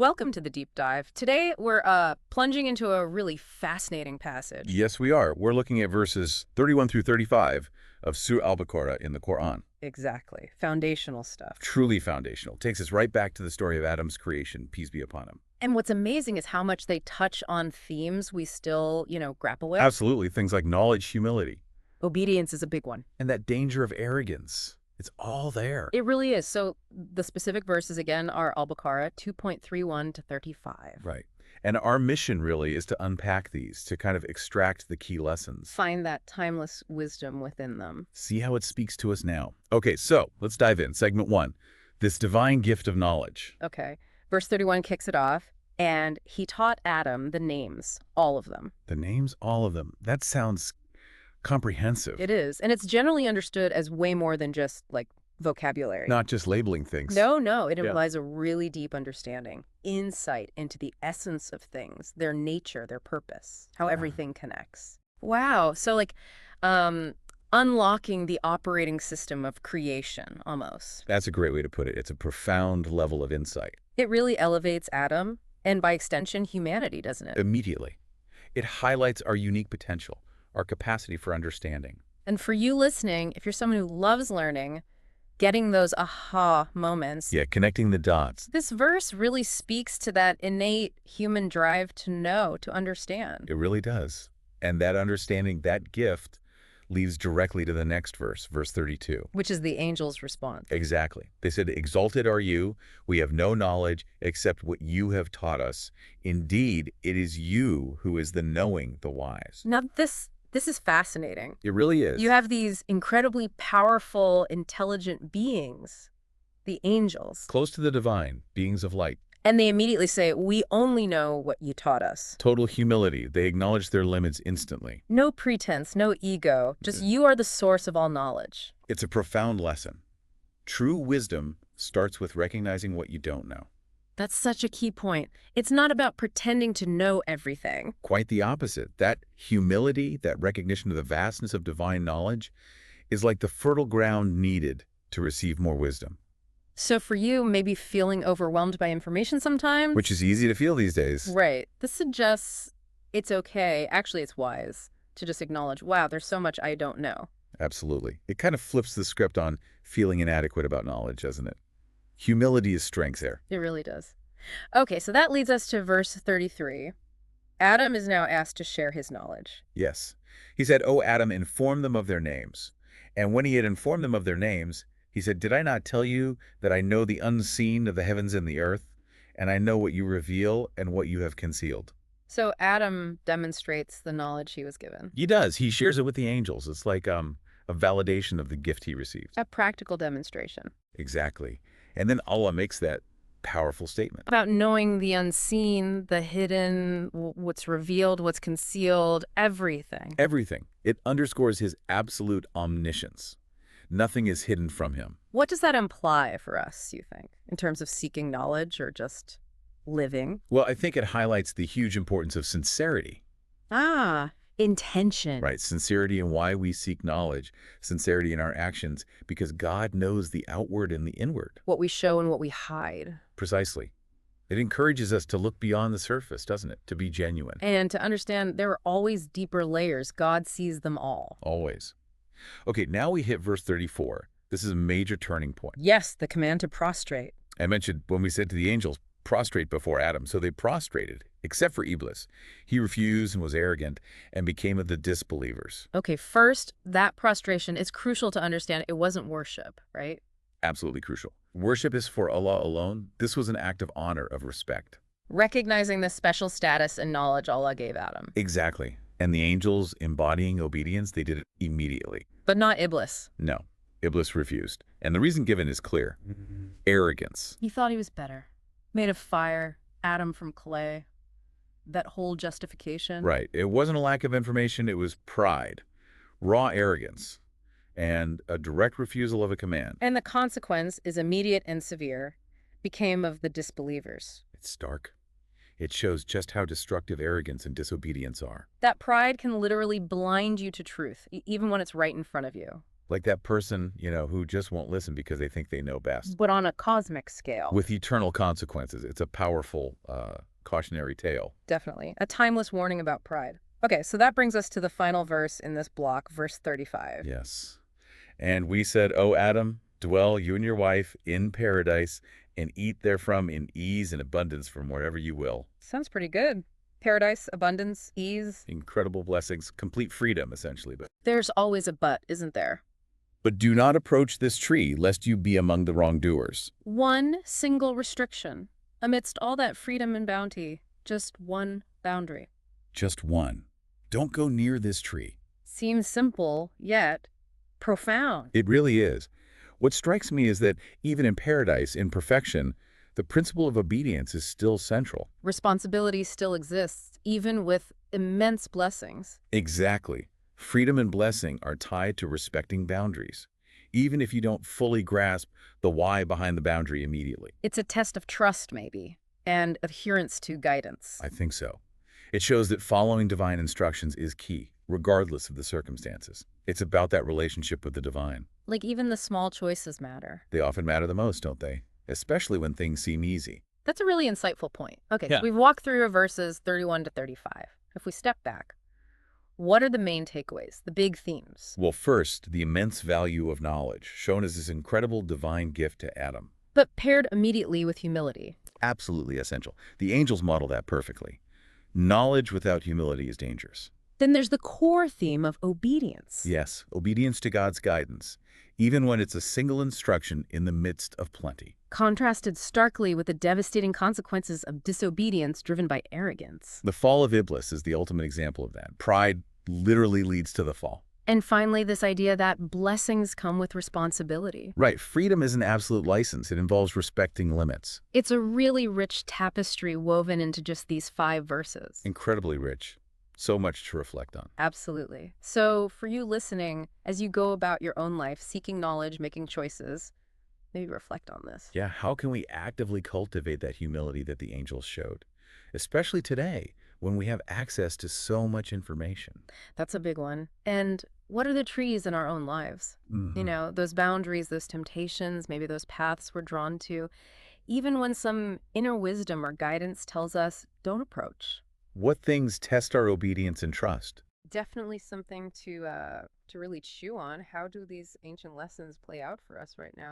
Welcome to the deep dive. Today we're plunging into a really fascinating passage. Yes, we are. We're looking at verses 31 through 35 of Surah Al-Baqarah in the Qur'an. Exactly. Foundational stuff. Truly foundational. Takes us right back to the story of Adam's creation, peace be upon him. And what's amazing is how much they touch on themes we still, grapple with. Absolutely. Things like knowledge, humility, Obedience is a big one. and that danger of arrogance. It's all there. It really is. So the specific verses again are Al-Baqarah 2.31 to 35. Right. And our mission really is to unpack these, to kind of extract the key lessons. Find that timeless wisdom within them. See how it speaks to us now. Okay, so let's dive in. Segment 1, this divine gift of knowledge. Okay. Verse 31 kicks it off. And he taught Adam the names, all of them. The names, all of them. That sounds comprehensive. It is. And it's generally understood as way more than just, vocabulary. Not just labeling things. No. It Yeah. implies a really deep understanding, insight into the essence of things, their nature, their purpose, how everything connects. Wow. So, unlocking the operating system of creation, almost. That's a great way to put it. It's a profound level of insight. It really elevates Adam, and by extension, humanity, doesn't it? Immediately. It highlights our unique potential, our capacity for understanding. And for you listening, if you're someone who loves learning, getting those aha moments, Yeah, connecting the dots. this verse really speaks to that innate human drive to know, to understand. It really does. And that understanding, that gift, leads directly to the next verse, verse 32. Which is the angel's response. Exactly. They said, "Exalted are you. We have no knowledge except what you have taught us. Indeed, it is you who is the knowing, the wise." Now, this is fascinating. It really is. You have these incredibly powerful, intelligent beings, the angels, Close to the divine, beings of light. and they immediately say, "We only know what you taught us." Total humility. They acknowledge their limits instantly. No pretense, no ego, just you are the source of all knowledge. It's a profound lesson. True wisdom starts with recognizing what you don't know. That's such a key point. It's not about pretending to know everything. Quite the opposite. That humility, that recognition of the vastness of divine knowledge, is like the fertile ground needed to receive more wisdom. So for you, maybe feeling overwhelmed by information sometimes? Which is easy to feel these days. Right. This suggests it's okay, actually it's wise, to just acknowledge, wow, there's so much I don't know. Absolutely. It kind of flips the script on feeling inadequate about knowledge, doesn't it? Humility is strength there. It really does. Okay, so that leads us to verse 33. Adam is now asked to share his knowledge. Yes. He said, "O Adam, inform them of their names." And when he had informed them of their names, he said, "Did I not tell you that I know the unseen of the heavens and the earth, and I know what you reveal and what you have concealed?" So Adam demonstrates the knowledge he was given. He does. He shares it with the angels. It's like a validation of the gift he received. A practical demonstration. Exactly. And then Allah makes that powerful statement. About knowing the unseen, the hidden, what's revealed, what's concealed, everything. Everything. It underscores his absolute omniscience. Nothing is hidden from him. What does that imply for us, you think, in terms of seeking knowledge or just living? Well, I think it highlights the huge importance of sincerity. Intention. Right, sincerity in why we seek knowledge, sincerity in our actions, because God knows the outward and the inward. What we show and what we hide. Precisely. It encourages us to look beyond the surface, doesn't it? To be genuine. And to understand there are always deeper layers. God sees them all. Always. Okay, now we hit verse 34. This is a major turning point. Yes, the command to prostrate. I mentioned when we said to the angels, prostrate before Adam. So they prostrated, except for Iblis. He refused and was arrogant and became of the disbelievers. Okay, first, that prostration is crucial to understand. It wasn't worship, right? Absolutely crucial. Worship is for Allah alone. This was an act of honor, of respect. Recognizing the special status and knowledge Allah gave Adam. Exactly. And the angels embodying obedience, they did it immediately. But not Iblis. No, Iblis refused. And the reason given is clear. Arrogance. He thought he was better. Made of fire, Adam from clay. That whole justification. Right. It wasn't a lack of information. It was pride, raw arrogance, and a direct refusal of a command. And the consequence is immediate and severe. Became of the disbelievers. It's stark. It shows just how destructive arrogance and disobedience are. That pride can literally blind you to truth, even when it's right in front of you. Like that person, who just won't listen because they think they know best. But on a cosmic scale. With eternal consequences. It's a powerful cautionary tale. Definitely. A timeless warning about pride. Okay, so that brings us to the final verse in this block, verse 35. Yes. And we said, O Adam, dwell you and your wife in paradise and eat therefrom in ease and abundance from wherever you will. Sounds pretty good. Paradise, abundance, ease. Incredible blessings, complete freedom, essentially. There's always a but, isn't there? But do not approach this tree, lest you be among the wrongdoers. One single restriction. Amidst all that freedom and bounty, just one boundary. Just one. Don't go near this tree. Seems simple, yet profound. It really is. What strikes me is that even in paradise, in perfection, the principle of obedience is still central. Responsibility still exists, even with immense blessings. Exactly. Freedom and blessing are tied to respecting boundaries, even if you don't fully grasp the why behind the boundary immediately. It's a test of trust, maybe, and adherence to guidance. I think so. It shows that following divine instructions is key, regardless of the circumstances. It's about that relationship with the divine. Like even the small choices matter. They often matter the most, don't they? Especially when things seem easy. That's a really insightful point. Okay, Yeah. so we've walked through verses 31 to 35. If we step back, what are the main takeaways, the big themes? Well, first, the immense value of knowledge, shown as this incredible divine gift to Adam. But paired immediately with humility. Absolutely essential. The angels model that perfectly. Knowledge without humility is dangerous. Then there's the core theme of obedience. Yes, obedience to God's guidance, even when it's a single instruction in the midst of plenty. Contrasted starkly with the devastating consequences of disobedience driven by arrogance. The fall of Iblis is the ultimate example of that. Pride literally leads to the fall. And finally, this idea that blessings come with responsibility. Right, freedom is an absolute license. It involves respecting limits. It's a really rich tapestry woven into just these 5 verses. Incredibly rich. So much to reflect on. Absolutely. So for you listening, as you go about your own life, seeking knowledge, making choices, maybe reflect on this. Yeah, how can we actively cultivate that humility that the angels showed? Especially today, when we have access to so much information. That's a big one. And what are the trees in our own lives? You know, those boundaries, those temptations, maybe those paths we're drawn to, even when some inner wisdom or guidance tells us, don't approach. What things test our obedience and trust? Definitely something to really chew on. How do these ancient lessons play out for us right now?